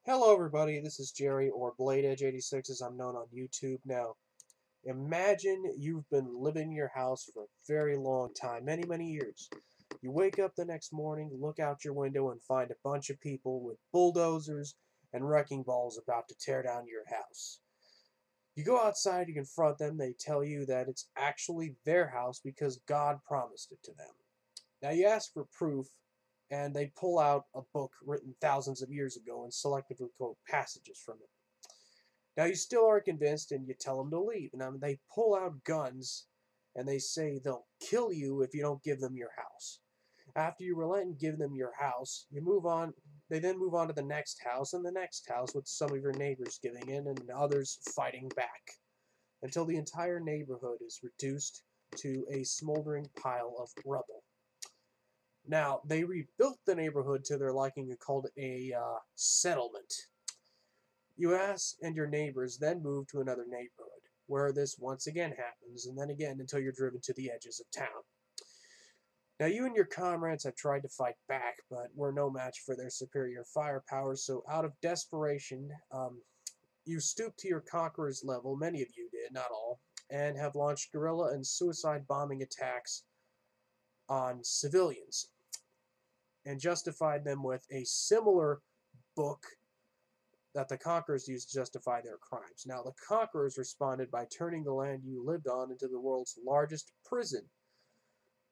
Hello everybody, this is Jerry, or Blade Edge 86 as I'm known on YouTube. Now, imagine you've been living in your house for a very long time, many years. You wake up the next morning, look out your window, and find a bunch of people with bulldozers and wrecking balls about to tear down your house. You go outside, you confront them, they tell you that it's actually their house because God promised it to them. Now you ask for proof, and they pull out a book written thousands of years ago and selectively quote passages from it. Now you still aren't convinced, and you tell them to leave. Now they pull out guns, and they say they'll kill you if you don't give them your house. After you relent and give them your house, you move on. They then move on to the next house and the next house, with some of your neighbors giving in and others fighting back, until the entire neighborhood is reduced to a smoldering pile of rubble. Now, they rebuilt the neighborhood to their liking and called it a settlement. You and your neighbors then move to another neighborhood, where this once again happens, and then again until you're driven to the edges of town. Now, you and your comrades have tried to fight back, but were no match for their superior firepower, so out of desperation, you stooped to your conqueror's level, many of you did, not all, and have launched guerrilla and suicide bombing attacks on civilians, and justified them with a similar book that the conquerors used to justify their crimes. Now, the conquerors responded by turning the land you lived on into the world's largest prison,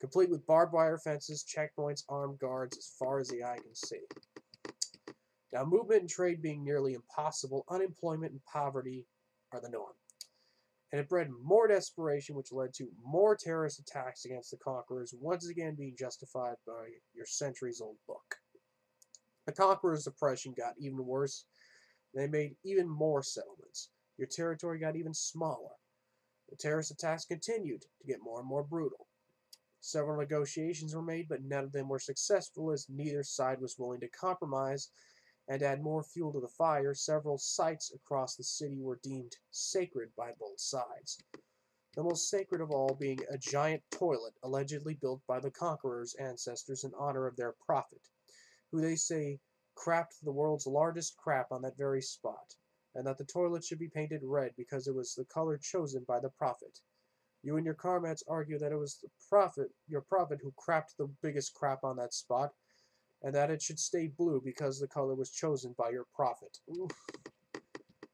complete with barbed wire fences, checkpoints, armed guards as far as the eye can see. Now, movement and trade being nearly impossible, unemployment and poverty are the norm. And it bred more desperation, which led to more terrorist attacks against the conquerors, once again being justified by your centuries-old book. The conquerors' oppression got even worse. They made even more settlements. Your territory got even smaller. The terrorist attacks continued to get more and more brutal. Several negotiations were made, but none of them were successful, as neither side was willing to compromise. And to add more fuel to the fire, several sites across the city were deemed sacred by both sides. The most sacred of all being a giant toilet allegedly built by the conquerors' ancestors in honor of their prophet, who they say crapped the world's largest crap on that very spot, and that the toilet should be painted red because it was the color chosen by the prophet. You and your comrades argue that it was your prophet, who crapped the biggest crap on that spot, and that it should stay blue because the color was chosen by your prophet. Oof.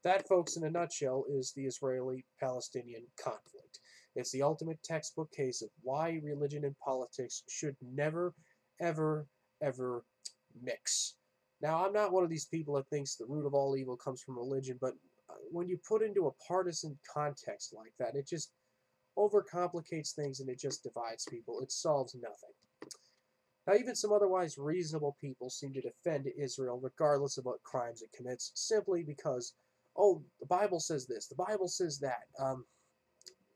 That, folks, in a nutshell, is the Israeli Palestinian conflict. It's the ultimate textbook case of why religion and politics should never, ever mix. Now, I'm not one of these people that thinks the root of all evil comes from religion, but when you put into a partisan context like that, it just overcomplicates things and it just divides people. It solves nothing. Now, even some otherwise reasonable people seem to defend Israel regardless of what crimes it commits, simply because, oh, the Bible says this, the Bible says that.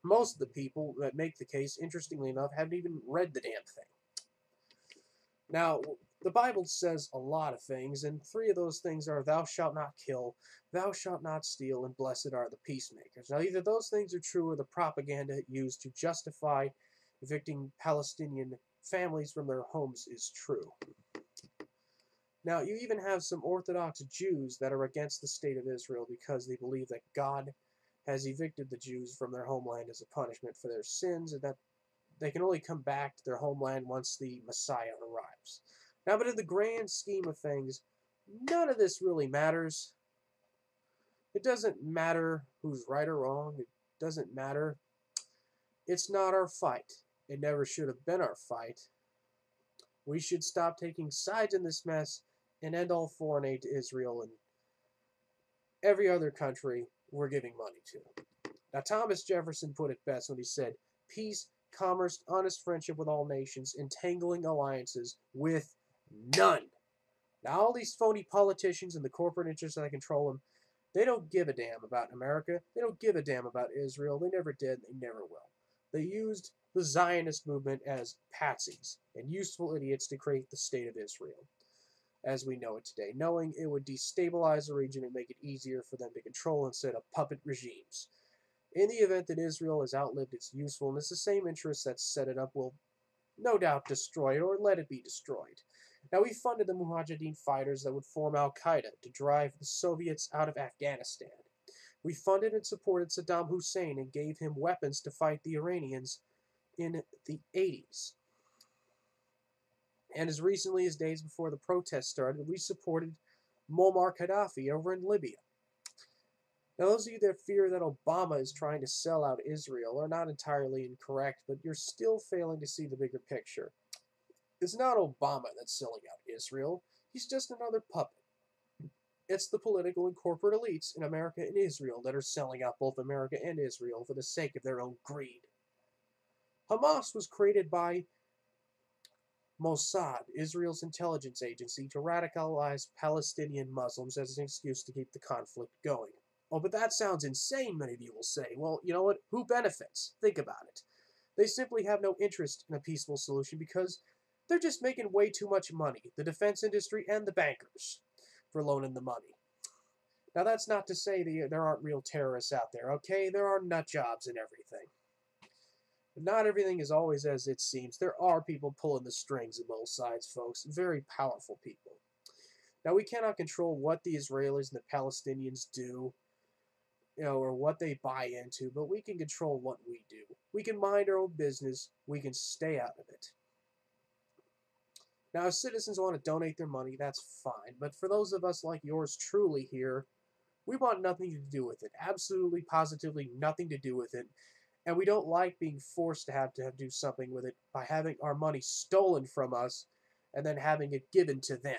Most of the people that make the case, interestingly enough, haven't even read the damn thing. Now, the Bible says a lot of things, and three of those things are, thou shalt not kill, thou shalt not steal, and blessed are the peacemakers. Now, either those things are true, or the propaganda used to justify evicting Palestinian families from their homes is true. Now, you even have some Orthodox Jews that are against the state of Israel because they believe that God has evicted the Jews from their homeland as a punishment for their sins, and that they can only come back to their homeland once the Messiah arrives. Now, but in the grand scheme of things, none of this really matters. It doesn't matter who's right or wrong. It doesn't matter. It's not our fight. It never should have been our fight. We should stop taking sides in this mess and end all foreign aid to Israel and every other country we're giving money to. Now, Thomas Jefferson put it best when he said, peace, commerce, honest friendship with all nations, entangling alliances with none. Now, all these phony politicians and the corporate interests that control them, they don't give a damn about America. They don't give a damn about Israel. They never did, and they never will. They used the Zionist movement as patsies and useful idiots to create the state of Israel as we know it today, knowing it would destabilize the region and make it easier for them to control and set up puppet regimes. In the event that Israel has outlived its usefulness, the same interests that set it up will no doubt destroy it or let it be destroyed. Now, we funded the Mujahideen fighters that would form al-Qaeda to drive the Soviets out of Afghanistan. We funded and supported Saddam Hussein and gave him weapons to fight the Iranians in the 80s. And as recently as days before the protests started, we supported Muammar Gaddafi over in Libya. Now, those of you that fear that Obama is trying to sell out Israel are not entirely incorrect, but you're still failing to see the bigger picture. It's not Obama that's selling out Israel. He's just another puppet. It's the political and corporate elites in America and Israel that are selling out both America and Israel for the sake of their own greed. Hamas was created by Mossad, Israel's intelligence agency, to radicalize Palestinian Muslims as an excuse to keep the conflict going. Oh, but that sounds insane, many of you will say. Well, you know what? Who benefits? Think about it. They simply have no interest in a peaceful solution because they're just making way too much money, the defense industry and the bankers, for loaning the money. Now, that's not to say there aren't real terrorists out there, okay? There are nut jobs and everything. But not everything is always as it seems. There are people pulling the strings on both sides, folks. Very powerful people. Now, we cannot control what the Israelis and the Palestinians do, or what they buy into, but we can control what we do. We can mind our own business. We can stay out of it. Now, if citizens want to donate their money, that's fine. But for those of us like yours truly here, we want nothing to do with it. Absolutely, positively nothing to do with it. And we don't like being forced to do something with it by having our money stolen from us and then having it given to them.